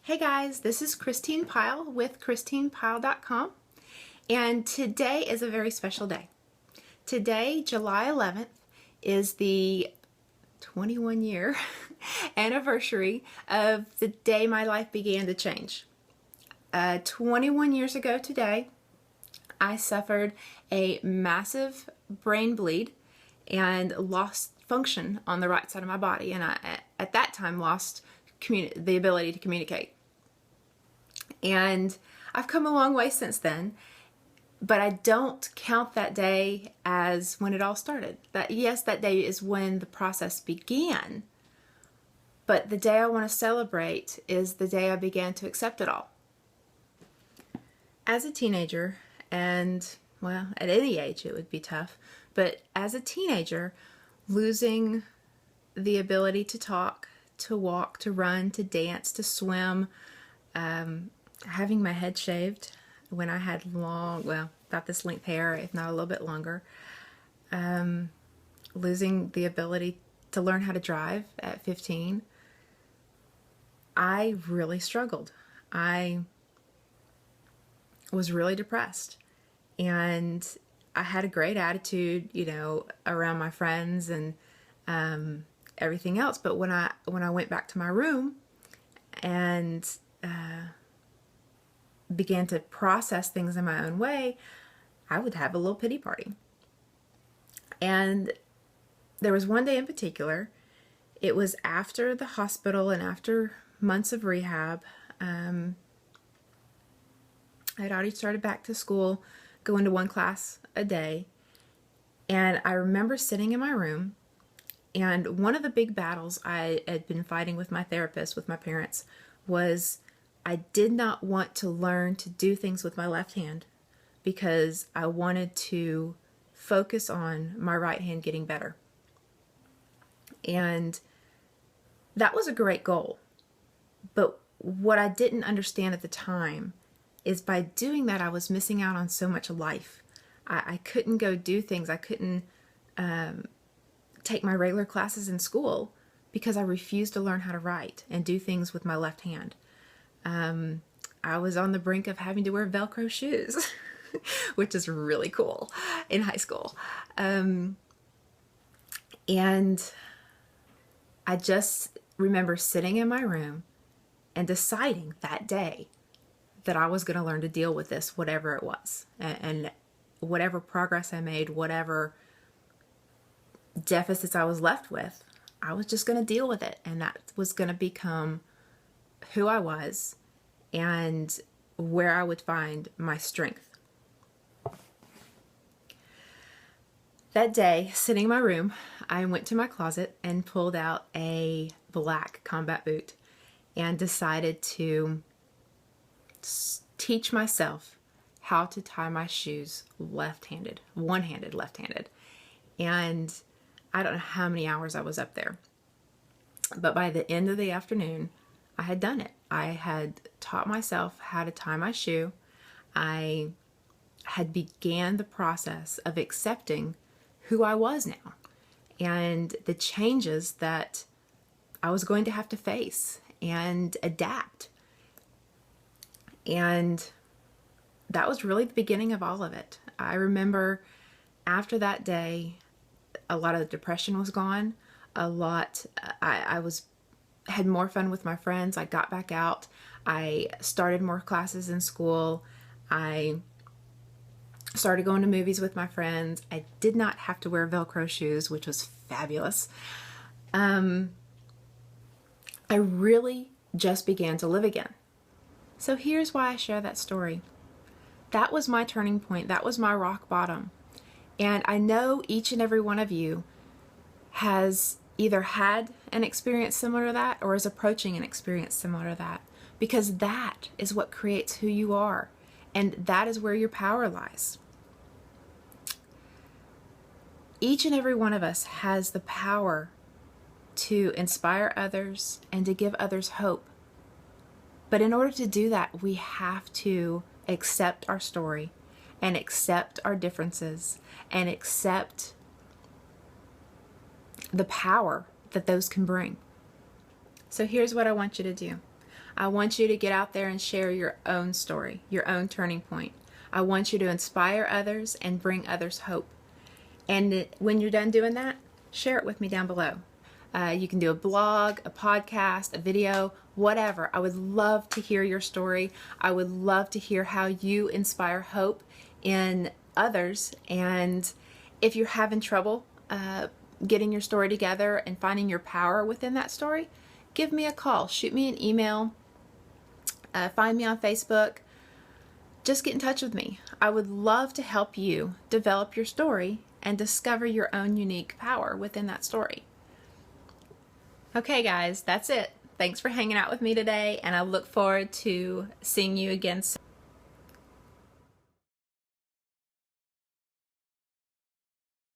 Hey guys, this is Christine Pyle with ChristinePyle.com, and today is a very special day. Today, July 11th, is the 21-year anniversary of the day my life began to change. 21 years ago today, I suffered a massive brain bleed and lost function on the right side of my body, and I, at that time, lost the ability to communicate. And I've come a long way since then, but I don't count that day as when it all started. Yes, that day is when the process began, but the day I want to celebrate is the day I began to accept it all. As a teenager, and well, at any age it would be tough, but as a teenager, losing the ability to talk, to walk, to run, to dance, to swim, having my head shaved when I had long, well, about this length hair, if not a little bit longer, losing the ability to learn how to drive at 15, I really struggled. I was really depressed, and I had a great attitude, around my friends and everything else. But when I went back to my room and began to process things in my own way, I would have a little pity party. And there was one day in particular, it was after the hospital and after months of rehab. I had already started back to school, going to one class a day. And I remember sitting in my room, and one of the big battles I had been fighting with my therapist, with my parents, was I did not want to learn to do things with my left hand because I wanted to focus on my right hand getting better. And that was a great goal. But what I didn't understand at the time is by doing that, I was missing out on so much life. I couldn't go do things. I couldn't take my regular classes in school because I refused to learn how to write and do things with my left hand. I was on the brink of having to wear Velcro shoes, which is really cool, in high school. And I just remember sitting in my room and deciding that day that I was going to learn to deal with this, whatever it was. And whatever progress I made, whatever deficits I was left with, I was just going to deal with it. And that was going to become who I was and where I would find my strength. That day, sitting in my room, I went to my closet and pulled out a black combat boot and decided to teach myself how to tie my shoes left-handed, one-handed, left-handed. And I don't know how many hours I was up there, but by the end of the afternoon, I had done it. I had taught myself how to tie my shoe. I had began the process of accepting who I was now and the changes that I was going to have to face and adapt. And that was really the beginning of all of it. I remember after that day, a lot of the depression was gone. I had more fun with my friends. I got back out. I started more classes in school. I started going to movies with my friends. I did not have to wear Velcro shoes, which was fabulous. I really just began to live again. So here's why I share that story. That was my turning point. That was my rock bottom. And I know each and every one of you has either had an experience similar to that or is approaching an experience similar to that, because that is what creates who you are, and that is where your power lies. Each and every one of us has the power to inspire others and to give others hope. But in order to do that, we have to accept our story and accept our differences and accept the power that those can bring. So here's what I want you to do. I want you to get out there and share your own story, your own turning point. I want you to inspire others and bring others hope. And when you're done doing that, share it with me down below. You can do a blog, a podcast, a video, whatever. I would love to hear your story. I would love to hear how you inspire hope in others. And if you're having trouble getting your story together and finding your power within that story, give me a call. Shoot me an email. Find me on Facebook. Just get in touch with me. I would love to help you develop your story and discover your own unique power within that story. Okay guys, that's it. Thanks for hanging out with me today, and I look forward to seeing you again soon.